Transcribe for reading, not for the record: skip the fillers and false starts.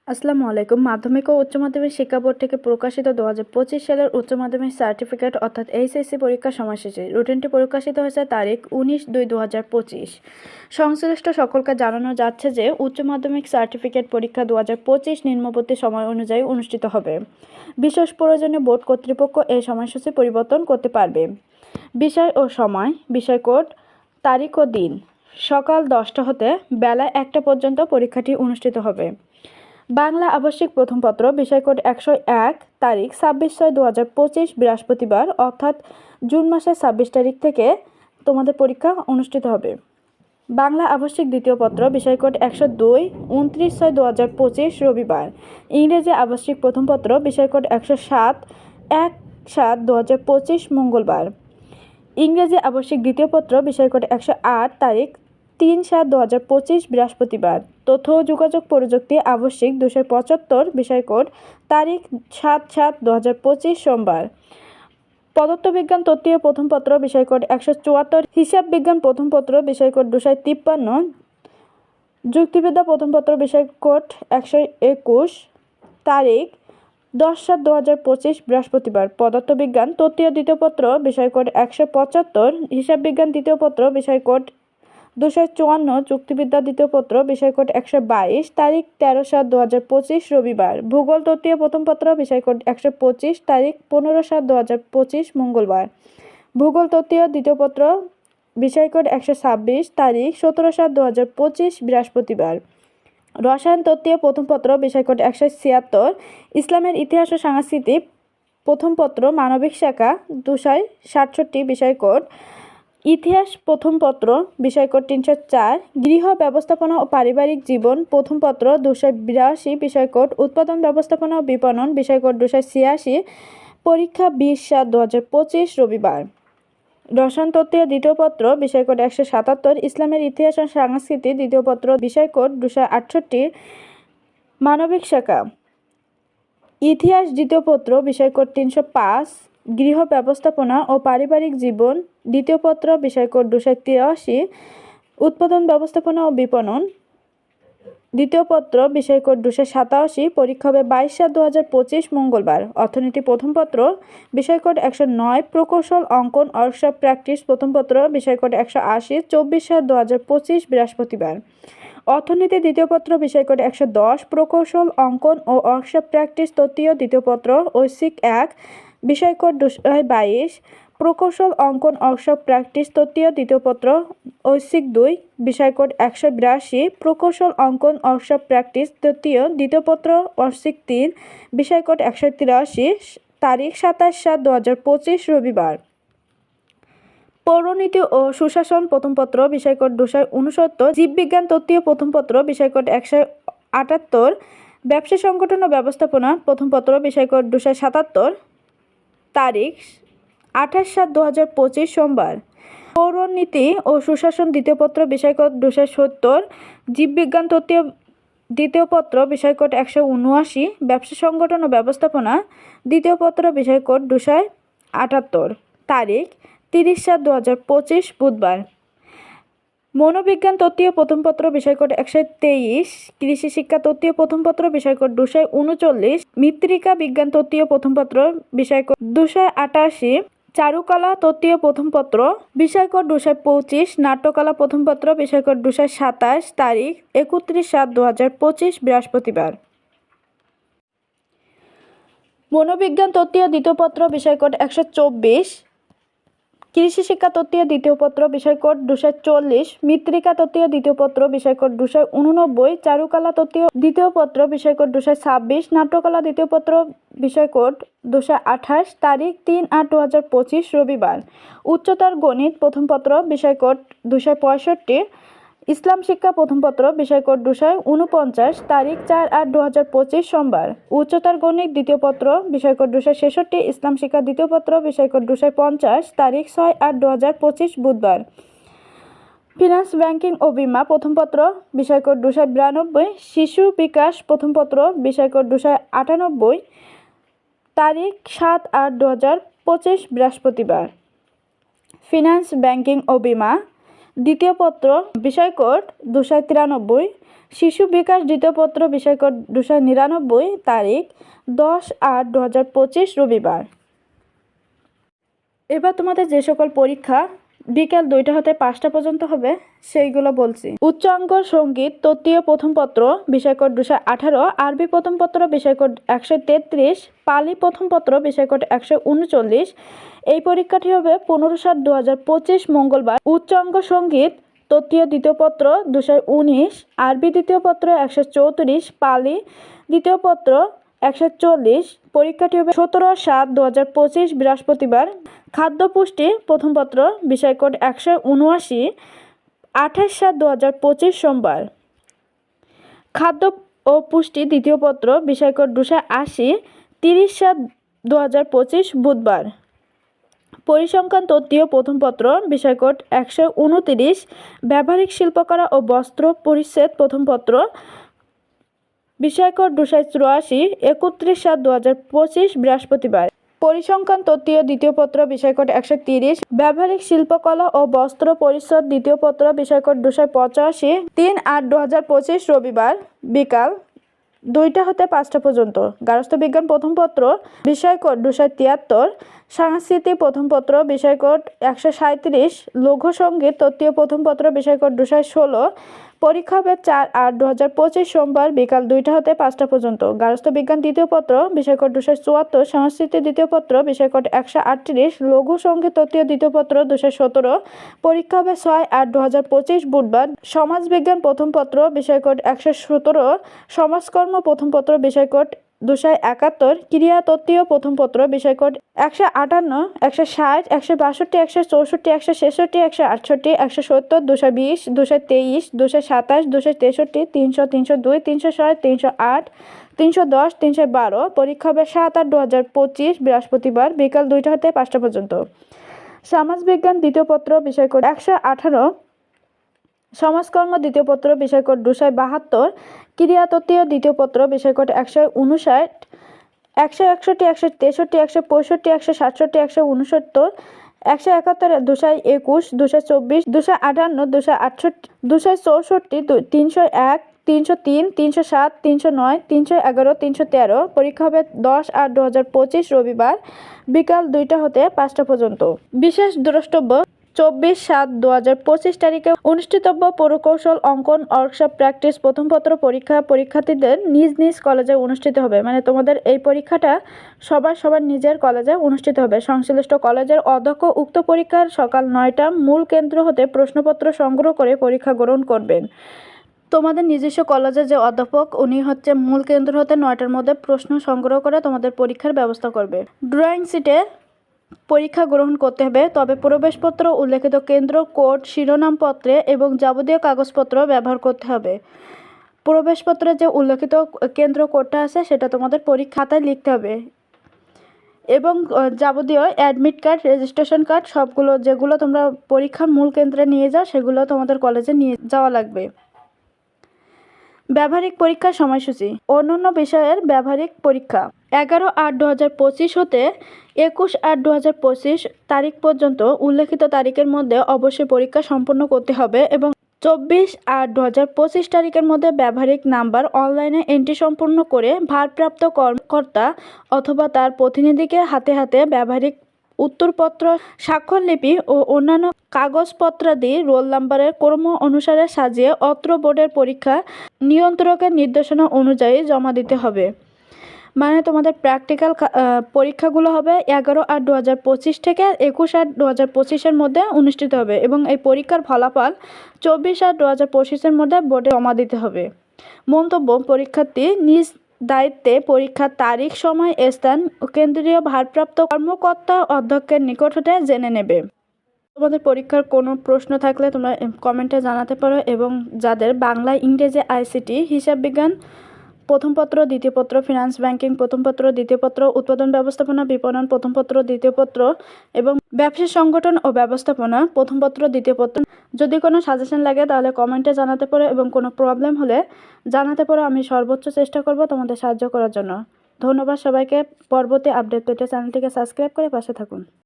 আসসালামু আলাইকুম। মাধ্যমিক ও উচ্চ মাধ্যমিক শিক্ষা বোর্ড থেকে প্রকাশিত 2025 সালের উচ্চ মাধ্যমিক সার্টিফিকেট অর্থাৎ এইচএসসি পরীক্ষার সময়সূচি। রুটিনটি প্রকাশিত হয়েছে তারিখ 19/2/2025। সংশ্লিষ্ট সকলকে জানানো যাচ্ছে যে উচ্চ মাধ্যমিক সার্টিফিকেট পরীক্ষা 2025 নিম্নবর্তী সময় অনুযায়ী অনুষ্ঠিত হবে। বিশেষ প্রয়োজনে বোর্ড কর্তৃপক্ষ এই সময়সূচি পরিবর্তন করতে পারবে। বিষয় ও সময়, বিষয় কোড, তারিখ ও দিন। সকাল 10টা হতে বেলা 1টা পর্যন্ত পরীক্ষাটি অনুষ্ঠিত হবে। বাংলা আবশ্যিক প্রথম পত্র, বিষয় কোড 101, তারিখ 26/6/2025 বৃহস্পতিবার অর্থাৎ জুন মাসের 26 তারিখ থেকে তোমাদের পরীক্ষা অনুষ্ঠিত হবে। বাংলা আবশ্যিক দ্বিতীয় পত্র, বিষয় কোড 102, 29/6/2025 রবিবার। ইংরেজি আবশ্যিক প্রথম পত্র, বিষয় কোড 107, 1/7/2025 মঙ্গলবার। ইংরেজি আবশ্যিক দ্বিতীয় পত্র, বিষয় কোড 108, তারিখ 3/7/2025 বৃহস্পতিবার। তথ্য ও যোগাযোগ প্রযুক্তি আবশ্যিক 275, বিষয় কোড, তারিখ 7/7/2025 সোমবার। পদার্থবিজ্ঞান তত্ত্বীয় প্রথম পত্র, বিষয় কোড 174, হিসাব বিজ্ঞান প্রথম পত্র, বিষয় কোড 253, যুক্তিবিদ্যা প্রথম পত্র, বিষয় কোড 121, তারিখ 10/7/2025 বৃহস্পতিবার। পদার্থবিজ্ঞান তত্ত্বীয় দ্বিতীয় পত্র, বিষয় কোড 175, হিসাব বিজ্ঞান দ্বিতীয় পত্র, বিষয় কোড 254, যুক্তিবিদ্যা দ্বিতীয় পত্র, বিষয় কোড 122, তারিখ 13/7/2025 রবিবার। ভূগোল তত্ত্বীয় প্রথম পত্র, বিষয় কোড 125, তারিখ 15/7/2025 মঙ্গলবার। ভূগোল তত্ত্বীয় দ্বিতীয় পত্র, বিষয় কোড 126, তারিখ 17/7/2025 বৃহস্পতিবার। রসায়ন তত্ত্বীয় প্রথম পত্র, বিষয় কোড 176, ইসলামের ইতিহাস ও সংস্কৃতি প্রথম পত্র, মানবিক শাখা 267, বিষয় কোড ইতিহাস প্রথম পত্র, বিষয় কোড 304, গৃহ ব্যবস্থাপনা ও পারিবারিক জীবন প্রথম পত্র 282, বিষয় কোড উৎপাদন ব্যবস্থাপনা ও বিপণন, বিষয় কোড 286, পরীক্ষা 20/7/2025 রবিবার। রসায়ন তত্ত্বীয় দ্বিতীয় পত্র, বিষয় কোড 177, ইসলামের ইতিহাস ও সংস্কৃতি দ্বিতীয় পত্র, বিষয় কোড 268, মানবিক শাখা। ইতিহাস দ্বিতীয় পত্র, বিষয় কোড 305, গৃহ ব্যবস্থাপনা ও পারিবারিক জীবন দ্বিতীয় পত্র, বিষয় কোড 283, উৎপাদন ব্যবস্থাপনা ও বিপণন দ্বিতীয় পত্র, বিষয় কোড 287, পরীক্ষা হবে 22/7/2025 মঙ্গলবার। অর্থনীতি প্রথম পত্র, বিষয় কোড 109, প্রকৌশল অঙ্কন ওয়ার্কশপ প্র্যাকটিস প্রথম পত্র, বিষয় কোড 180, 24/7/2025 বৃহস্পতিবার। অর্থনীতি দ্বিতীয় পত্র, বিষয় কোড 110, প্রকৌশল অঙ্কন ও ওয়ার্কশপ প্র্যাকটিস তৃতীয় দ্বিতীয় পত্র, ঐচ্ছিক 1, বিষয় কোড 222, প্রকৌশল অঙ্কন ওয়ার্কশপ প্র্যাকটিস তৃতীয় দ্বিতীয় পত্র, ঐচ্ছিক 2, বিষয় কোড 182, প্রকৌশল অঙ্কন ওয়ার্কশপ প্র্যাকটিস তৃতীয় দ্বিতীয় পত্র, ঐচ্ছিক 3, বিষয় কোড 183, তারিখ 27/7/2025 রবিবার। পৌরনীতি ও সুশাসন প্রথম পত্র, বিষয় কোড 269, জীববিজ্ঞান তত্ত্বীয় প্রথম পত্র, বিষয় কোড 178, ব্যবসা সংগঠন ও ব্যবস্থাপনা প্রথম পত্র, বিষয় কোড 277, তারিখ 28/7/2025 সোমবার। পৌরনীতি ও সুশাসন দ্বিতীয় পত্র, বিষয় কোড 270, জীববিজ্ঞান তত্ত্বীয় দ্বিতীয় পত্র, বিষয় কোড 179, ব্যবসা সংগঠন ও ব্যবস্থাপনা দ্বিতীয় পত্র, বিষয় কোড 278, তারিখ 30/7/2025 বুধবার। মনোবিজ্ঞান তত্ত্বীয় প্রথম পত্র, বিষয় কোড 123, কৃষি শিক্ষা তত্ত্বীয় প্রথম পত্র, বিষয় কোড 239, মৃত্তিকা বিজ্ঞান তত্ত্বীয় প্রথম পত্র, বিষয় কোড 288, চারুকলা তত্ত্বীয় প্রথম পত্র, বিষয় কোড 225, নাট্যকলা প্রথম পত্র, বিষয় কোড 227, তারিখ 31/7/2025 বৃহস্পতিবার। মনোবিজ্ঞান তত্ত্বীয় দ্বিতীয় পত্র, বিষয় কোড 124, কৃষি শিক্ষা তত্ত্বীয় দ্বিতীয় পত্র, বিষয় কোড 240, মৃত্তিকা তত্ত্বীয় দ্বিতীয় পত্র, বিষয় কোড 289, চারুকলা তত্ত্বীয় দ্বিতীয় পত্র, বিষয় কোড 226, নাট্যকলা দ্বিতীয় পত্র, বিষয় কোড 228, তারিখ 3/8/2025 রবিবার। উচ্চতর গণিত প্রথম পত্র, বিষয় কোড 265, ইসলাম শিক্ষা প্রথম পত্র, বিষয় কোড 249, তারিখ 4/8/2025 সোমবার। উচ্চতর গণিত দ্বিতীয় পত্র, বিষয় কোড 266, ইসলাম শিক্ষা দ্বিতীয় পত্র, বিষয় কোড 250, তারিখ 6/8/2025 বুধবার। ফিনান্স ব্যাংকিং ও বীমা প্রথম পত্র, বিষয় কোড 292, শিশু বিকাশ প্রথম পত্র, বিষয় কোড 298, তারিখ 7/8/2025 বৃহস্পতিবার। ফিনান্স ব্যাংকিং ও বীমা দ্বিতীয় পত্র, বিষয় কোড 293, শিশু বিকাশ দ্বিতীয় পত্র বিষয়কোড 299 তারিখ 10/8/2025 রবিবার। এবার তোমাদের যে সকল পরীক্ষা বিকেল 2টা হতে 5টা পর্যন্ত হবে সেইগুলো বলছি। উচ্চ অঙ্কন সঙ্গীত তৃতীয় প্রথম পত্র বিষয়কোড 218, আরবি প্রথম পত্র বিষয়কোড 133, পালি প্রথম পত্র বিষয়কোড 139। এই পরীক্ষাটি হবে 15/7/2025 মঙ্গলবার। উচ্চ অঙ্ক সঙ্গীত তৃতীয় দ্বিতীয় পত্র 219, আরবি দ্বিতীয় পত্র 134, পালি দ্বিতীয় পত্র 140। পরীক্ষাটি হবে 17/7/2025 বৃহস্পতিবার। খাদ্য পুষ্টি প্রথম পত্র বিষয়কোড 179, 28/7/2025 সোমবার। খাদ্য ও পুষ্টি দ্বিতীয় পত্র বিষয়কোড 280, 30/7/2025 বুধবার। পরিসংখ্যান তৃতীয় প্রথম পত্র বিষয়কোড 129, ব্যবহারিক শিল্পকলা ও বস্ত্র পরিচ্ছেদ প্রথম পত্র বিষয়কোড 284, 31/7/2025 বৃহস্পতিবার। পরিসংখ্যান তৃতীয় দ্বিতীয় পত্র বিষয়কোড 130, ব্যবহারিক শিল্পকলা ও বস্ত্র পরিচ্ছদ দ্বিতীয় পত্র বিষয়কোড 285, 3/8/2025 রবিবার বিকাল 2টা হতে 5টা পর্যন্ত। গার্হস্থ্য বিজ্ঞান প্রথম পত্র বিষয়কোড 273, সংস্কৃতি প্রথম পত্র বিষয়কোড 137, লঘু সঙ্গীত তৃতীয় প্রথম পত্র বিষয়কোড 216। পরীক্ষা হবে 4/8/2025 সোমবার বিকাল 2টা হতে 5টা পর্যন্ত। গার্হস্থ্য বিজ্ঞান দ্বিতীয় পত্র বিষয়কোড 274, সংস্কৃতি দ্বিতীয় পত্র বিষয়কোড 138, লঘু সঙ্গীত তৃতীয় দ্বিতীয় পত্র 217। পরীক্ষা হবে 6/8/2025 বুধবার। সমাজ বিজ্ঞান প্রথম পত্র বিষয়কোড 117, সমাজকর্ম প্রথম পত্র বিষয়কোড 271, ক্রিয়া তৃতীয় প্রথম পত্র বিষয়কোড 158, 160, 162, 164, 166, 168, 170, 220, 223, 227, 263, 300, 302, 306, 308, 310, 312। পরীক্ষা হবে 7/8/2025 বৃহস্পতিবার বিকাল 2টা হতে 5টা পর্যন্ত। সমাজবিজ্ঞান দ্বিতীয় পত্র বিষয়কোড 118, সমাজকর্ম দ্বিতীয় পত্র বিষয়কোড 272, ক্রিয়া তৃতীয় দ্বিতীয় পত্র বিষয়কোড 159, 161, 163, 165, 167, 169, 171, 221, 224, 258, 268, 264, 301, 303, 307, 309, 311, 313। পরীক্ষা হবে 10/8/2025 রবিবার বিকাল 2টা হতে 5টা পর্যন্ত। বিশেষ দ্রষ্টব্য 24/7/2025 তারিখে অনুষ্ঠিতব্য প্রকৌশল অঙ্কন ওয়ার্কশপ প্র্যাকটিস প্রথম পত্র পরীক্ষার্থীদের নিজ নিজ কলেজে অনুষ্ঠিত হবে। মানে তোমাদের এই পরীক্ষাটা সবার নিজের কলেজে অনুষ্ঠিত হবে। সংশ্লিষ্ট কলেজের অধ্যক্ষ উক্ত পরীক্ষার সকাল 9টা মূল কেন্দ্র হতে প্রশ্নপত্র সংগ্রহ করে পরীক্ষা গ্রহণ করবেন। তোমাদের নিজস্ব কলেজের যে অধ্যাপক উনি হচ্ছে মূল কেন্দ্র হতে 9টার মধ্যে প্রশ্ন সংগ্রহ করে তোমাদের পরীক্ষার ব্যবস্থা করবে। ড্রয়িং সিটে পরীক্ষা গ্রহণ করতে হবে, তবে প্রবেশপত্র উল্লেখিত কেন্দ্র কোড শিরোনামপত্রে এবং যাবতীয় কাগজপত্র ব্যবহার করতে হবে। প্রবেশপত্রে যে উল্লেখিত কেন্দ্র কোডটা আছে সেটা তোমাদের পরীক্ষা খাতায় লিখতে হবে এবং যাবতীয় অ্যাডমিট কার্ড, রেজিস্ট্রেশন কার্ড সবগুলো যেগুলো তোমরা পরীক্ষার মূল কেন্দ্রে নিয়ে যাও সেগুলো তোমাদের কলেজে নিয়ে যাওয়া লাগবে। ব্যবহারিক পরীক্ষার সময়সূচি। অন্যান্য বিষয়ের ব্যবহারিক পরীক্ষা 11/8/2025 হতে 21/8/2025 তারিখ পর্যন্ত উল্লেখিত তারিখের মধ্যে অবশ্যই পরীক্ষা সম্পন্ন করতে হবে এবং 24/8/2025 তারিখের মধ্যে ব্যবহারিক নাম্বার অনলাইনে এন্ট্রি সম্পন্ন করে ভারপ্রাপ্ত কর্মকর্তা অথবা তার প্রতিনিধিকে হাতে হাতে ব্যবহারিক উত্তরপত্র, স্বাক্ষরলিপি ও অন্যান্য কাগজপত্রাদি রোল নাম্বারের ক্রম অনুসারে সাজিয়ে অত্র বোর্ডের পরীক্ষা নিয়ন্ত্রকের নির্দেশনা অনুযায়ী জমা দিতে হবে। মানে তোমাদের প্র্যাকটিক্যাল পরীক্ষাগুলো হবে 11/8/2025 থেকে 21/8/2025 মধ্যে অনুষ্ঠিত হবে এবং এই পরীক্ষার ফলাফল 24/8/2025 মধ্যে বোর্ডে জমা দিতে হবে। মন্তব্য: পরীক্ষার্থী নিজ দায়িত্বে পরীক্ষার তারিখ, সময়, স্থান কেন্দ্রীয় ভারপ্রাপ্ত কর্মকর্তা অধ্যক্ষের নিকট হতে জেনে নেবে। তোমাদের পরীক্ষার কোনো প্রশ্ন থাকলে তোমরা কমেন্টে জানাতে পারো এবং যাদের বাংলা, ইংরেজি, আইসিটি, হিসাব বিজ্ঞান প্রথম পত্র দ্বিতীয় পত্র, ফিনান্স ব্যাংকিং প্রথম পত্র দ্বিতীয় পত্র, উৎপাদন ব্যবস্থাপনা বিপণন প্রথম পত্র দ্বিতীয় পত্র এবং ব্যবসা সংগঠন ও ব্যবস্থাপনা প্রথম পত্র দ্বিতীয় পত্র, যদি কোনো সাজেশন লাগে তাহলে কমেন্টে জানাতে পারো এবং কোনো প্রবলেম হলে জানাতে পারো। আমি সর্বোচ্চ চেষ্টা করব তোমাদের সাহায্য করার জন্য। ধন্যবাদ সবাইকে। পরবর্তী আপডেট পেতে চ্যানেলটিকে সাবস্ক্রাইব করে পাশে থাকুন।